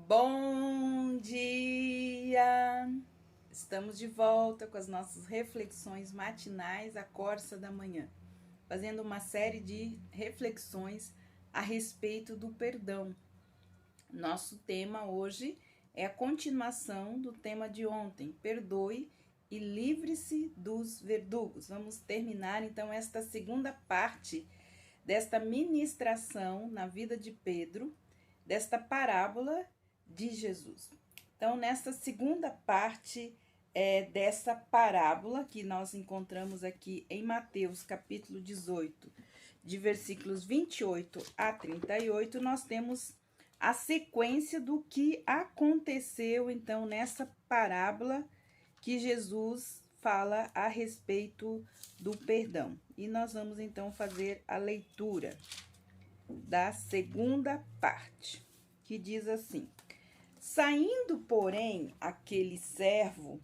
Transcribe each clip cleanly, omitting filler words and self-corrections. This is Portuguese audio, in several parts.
Bom dia! Estamos de volta com as nossas reflexões matinais, a Corsa da Manhã, fazendo uma série de reflexões a respeito do perdão. Nosso tema hoje é a continuação do tema de ontem, perdoe e livre-se dos verdugos. Vamos terminar então esta segunda parte desta ministração na vida de Pedro, desta parábola de Jesus. Então, nessa segunda parte dessa parábola que nós encontramos aqui em Mateus, capítulo 18, de versículos 28 a 38, nós temos a sequência do que aconteceu, então, nessa parábola que Jesus fala a respeito do perdão. E nós vamos, então, fazer a leitura da segunda parte, que diz assim: Saindo, porém, aquele servo,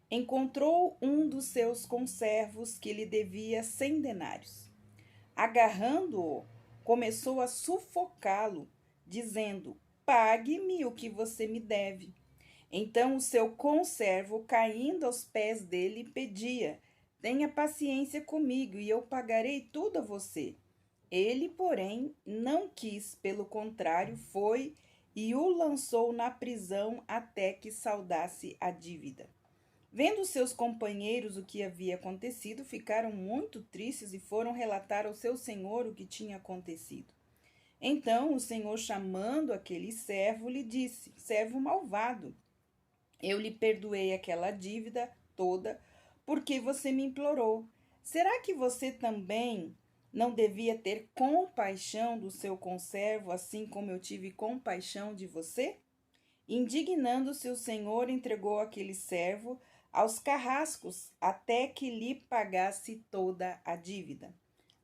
encontrou um dos seus conservos que lhe devia 100 denários. Agarrando-o, começou a sufocá-lo, dizendo: Pague-me o que você me deve. Então o seu conservo, caindo aos pés dele, pedia: Tenha paciência comigo e eu pagarei tudo a você. Ele, porém, não quis, pelo contrário, foi e o lançou na prisão até que saldasse a dívida. Vendo seus companheiros o que havia acontecido, ficaram muito tristes e foram relatar ao seu senhor o que tinha acontecido. Então o senhor, chamando aquele servo, lhe disse: Servo malvado, eu lhe perdoei aquela dívida toda porque você me implorou. Será que você também não devia ter compaixão do seu conservo, assim como eu tive compaixão de você? Indignando-se, o senhor entregou aquele servo aos carrascos até que lhe pagasse toda a dívida.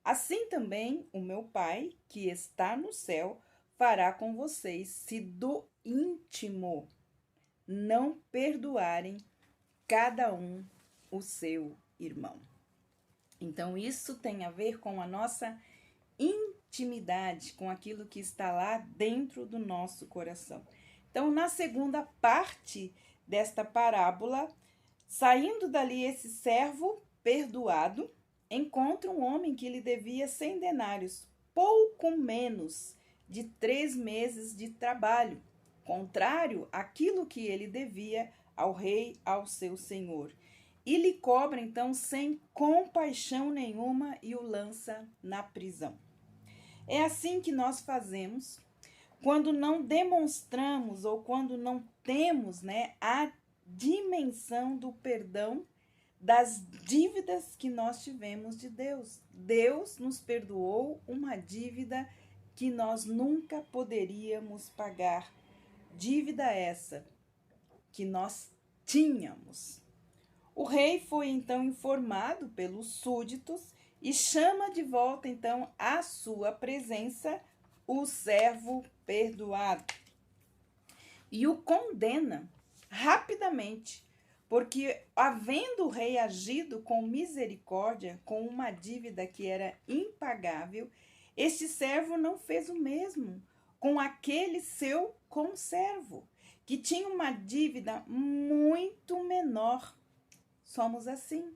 Assim também o meu Pai, que está no céu, fará com vocês, se do íntimo não perdoarem cada um o seu irmão. Então, isso tem a ver com a nossa intimidade, com aquilo que está lá dentro do nosso coração. Então, na segunda parte desta parábola, saindo dali esse servo perdoado, encontra um homem que lhe devia 100 denários, pouco menos de 3 meses de trabalho, contrário àquilo que ele devia ao rei, ao seu senhor. E lhe cobra, então, sem compaixão nenhuma e o lança na prisão. É assim que nós fazemos quando não demonstramos ou quando não temos, a dimensão do perdão das dívidas que nós tivemos de Deus. Deus nos perdoou uma dívida que nós nunca poderíamos pagar. Dívida essa que nós tínhamos. O rei foi então informado pelos súditos e chama de volta então à sua presença o servo perdoado e o condena rapidamente, porque havendo o rei agido com misericórdia com uma dívida que era impagável, este servo não fez o mesmo com aquele seu conservo, que tinha uma dívida muito menor. Somos assim.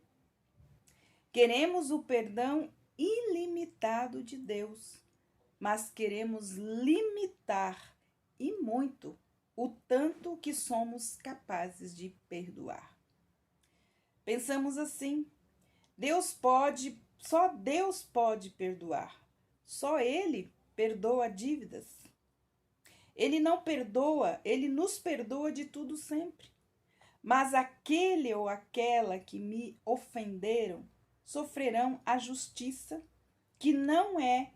Queremos o perdão ilimitado de Deus, mas queremos limitar e muito o tanto que somos capazes de perdoar. Pensamos assim: só Deus pode perdoar. Só Ele perdoa dívidas. Ele não perdoa, Ele nos perdoa de tudo sempre. Mas aquele ou aquela que me ofenderam sofrerão a justiça, que não é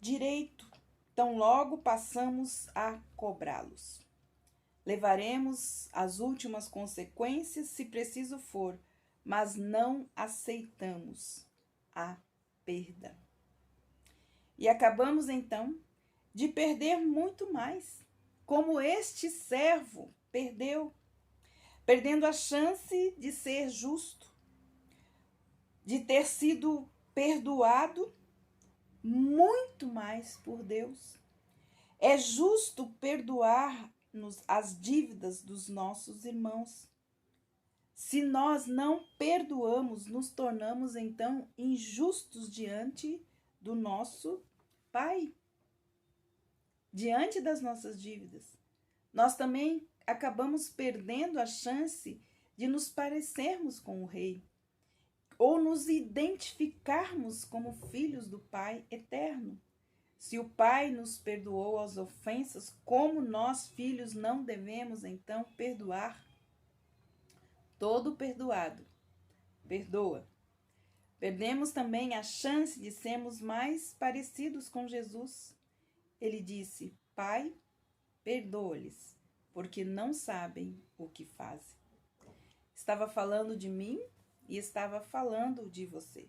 direito, tão logo passamos a cobrá-los. Levaremos as últimas consequências, se preciso for, mas não aceitamos a perda. E acabamos, então, de perder muito mais, como este servo perdeu, perdendo a chance de ser justo, de ter sido perdoado muito mais por Deus. É justo perdoar as dívidas dos nossos irmãos. Se nós não perdoamos, nos tornamos então injustos diante do nosso Pai, diante das nossas dívidas. Nós também acabamos perdendo a chance de nos parecermos com o Rei, ou nos identificarmos como filhos do Pai eterno. Se o Pai nos perdoou as ofensas, como nós, filhos, não devemos então perdoar? Todo perdoado perdoa. Perdemos também a chance de sermos mais parecidos com Jesus. Ele disse: Pai, perdoa-lhes, porque não sabem o que fazem. Estava falando de mim e estava falando de você.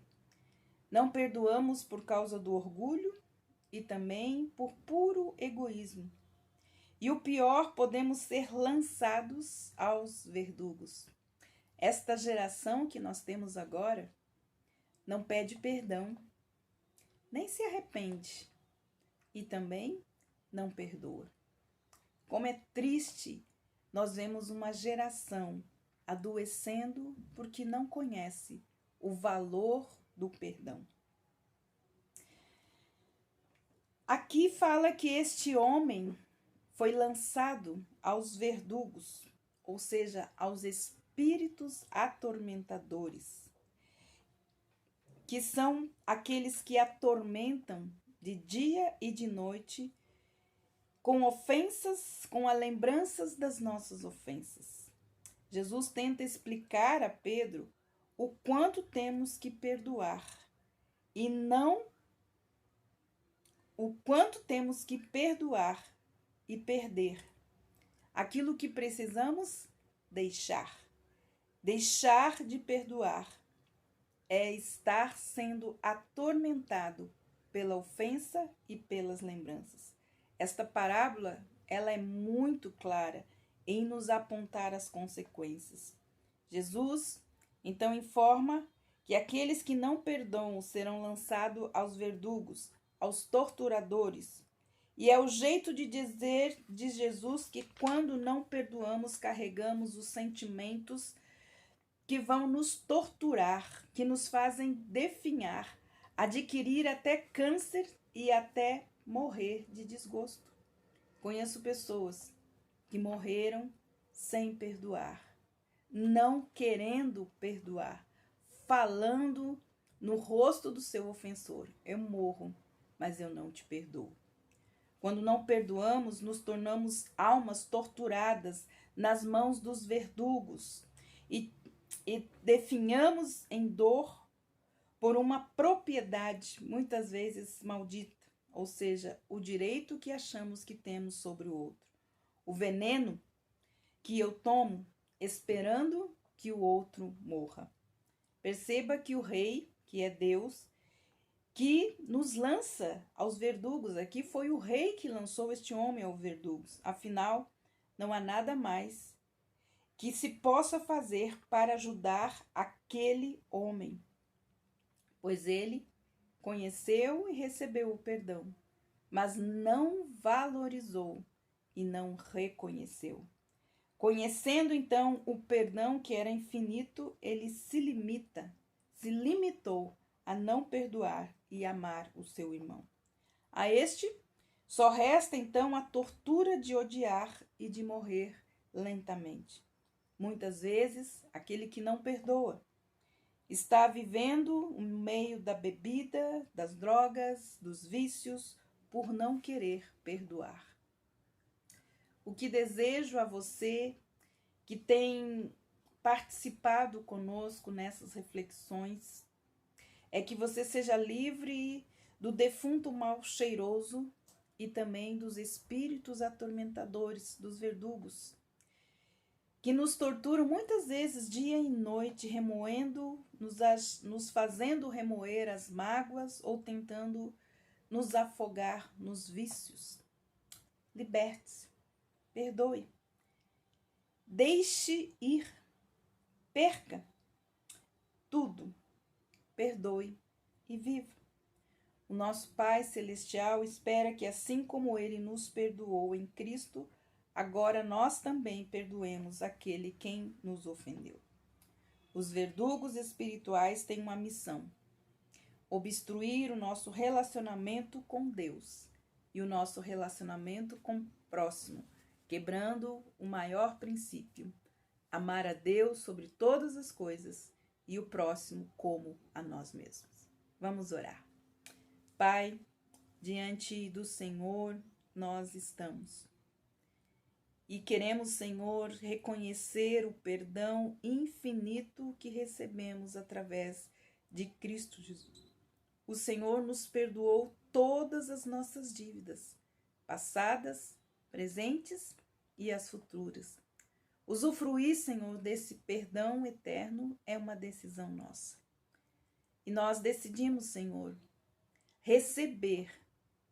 Não perdoamos por causa do orgulho e também por puro egoísmo. E o pior, podemos ser lançados aos verdugos. Esta geração que nós temos agora não pede perdão, nem se arrepende e também não perdoa. Como é triste nós vemos uma geração adoecendo porque não conhece o valor do perdão. Aqui fala que este homem foi lançado aos verdugos, ou seja, aos espíritos atormentadores, que são aqueles que atormentam de dia e de noite com ofensas, com as lembranças das nossas ofensas. Jesus tenta explicar a Pedro o quanto temos que perdoar e não o quanto temos que perdoar e perder. Aquilo que precisamos deixar. Deixar de perdoar é estar sendo atormentado pela ofensa e pelas lembranças. Esta parábola, ela é muito clara em nos apontar as consequências. Jesus, então, informa que aqueles que não perdoam serão lançados aos verdugos, aos torturadores. E é o jeito de dizer de Jesus que quando não perdoamos, carregamos os sentimentos que vão nos torturar, que nos fazem definhar, adquirir até câncer e até morrer de desgosto. Conheço pessoas que morreram sem perdoar, não querendo perdoar, falando no rosto do seu ofensor: eu morro, mas eu não te perdoo. Quando não perdoamos, nos tornamos almas torturadas nas mãos dos verdugos e definhamos em dor por uma propriedade, muitas vezes maldita, ou seja, o direito que achamos que temos sobre o outro. O veneno que eu tomo esperando que o outro morra. Perceba que o rei, que é Deus, que nos lança aos verdugos. Aqui foi o rei que lançou este homem aos verdugos. Afinal, não há nada mais que se possa fazer para ajudar aquele homem, pois ele conheceu e recebeu o perdão, mas não valorizou e não reconheceu. Conhecendo então o perdão que era infinito, ele se limitou a não perdoar e amar o seu irmão. A este só resta então a tortura de odiar e de morrer lentamente. Muitas vezes, aquele que não perdoa está vivendo no meio da bebida, das drogas, dos vícios, por não querer perdoar. O que desejo a você que tem participado conosco nessas reflexões é que você seja livre do defunto mal cheiroso e também dos espíritos atormentadores, dos verdugos, que nos torturam muitas vezes dia e noite, remoendo, nos fazendo remoer as mágoas ou tentando nos afogar nos vícios. Liberte-se, perdoe, deixe ir, perca tudo, perdoe e viva. O nosso Pai Celestial espera que, assim como Ele nos perdoou em Cristo, agora nós também perdoemos aquele quem nos ofendeu. Os verdugos espirituais têm uma missão: obstruir o nosso relacionamento com Deus e o nosso relacionamento com o próximo, quebrando o maior princípio: amar a Deus sobre todas as coisas e o próximo como a nós mesmos. Vamos orar. Pai, diante do Senhor nós estamos. E queremos, Senhor, reconhecer o perdão infinito que recebemos através de Cristo Jesus. O Senhor nos perdoou todas as nossas dívidas, passadas, presentes e as futuras. Usufruir, Senhor, desse perdão eterno é uma decisão nossa. E nós decidimos, Senhor, receber,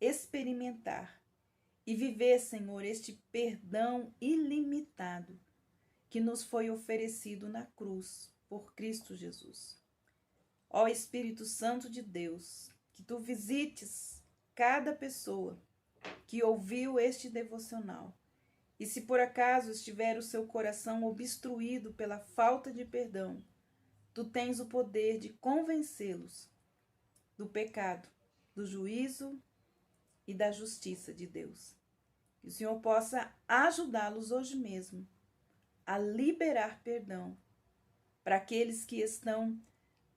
experimentar e viver, Senhor, este perdão ilimitado que nos foi oferecido na cruz por Cristo Jesus. Ó Espírito Santo de Deus, que tu visites cada pessoa que ouviu este devocional. E se por acaso estiver o seu coração obstruído pela falta de perdão, tu tens o poder de convencê-los do pecado, do juízo e da justiça de Deus. Que o Senhor possa ajudá-los hoje mesmo a liberar perdão para aqueles que estão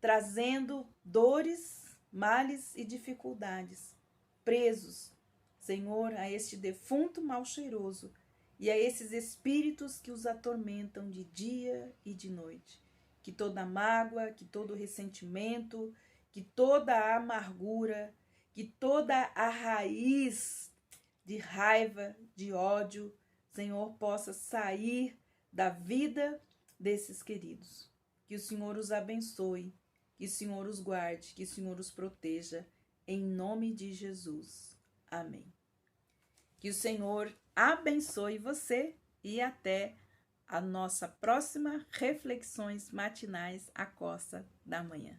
trazendo dores, males e dificuldades, presos, Senhor, a este defunto mal cheiroso e a esses espíritos que os atormentam de dia e de noite. Que toda mágoa, que todo ressentimento, que toda a amargura, que toda a raiz de raiva, de ódio, Senhor, possa sair da vida desses queridos. Que o Senhor os abençoe, que o Senhor os guarde, que o Senhor os proteja, em nome de Jesus. Amém. Que o Senhor abençoe você e até a nossa próxima Reflexões Matinais à Costa da Manhã.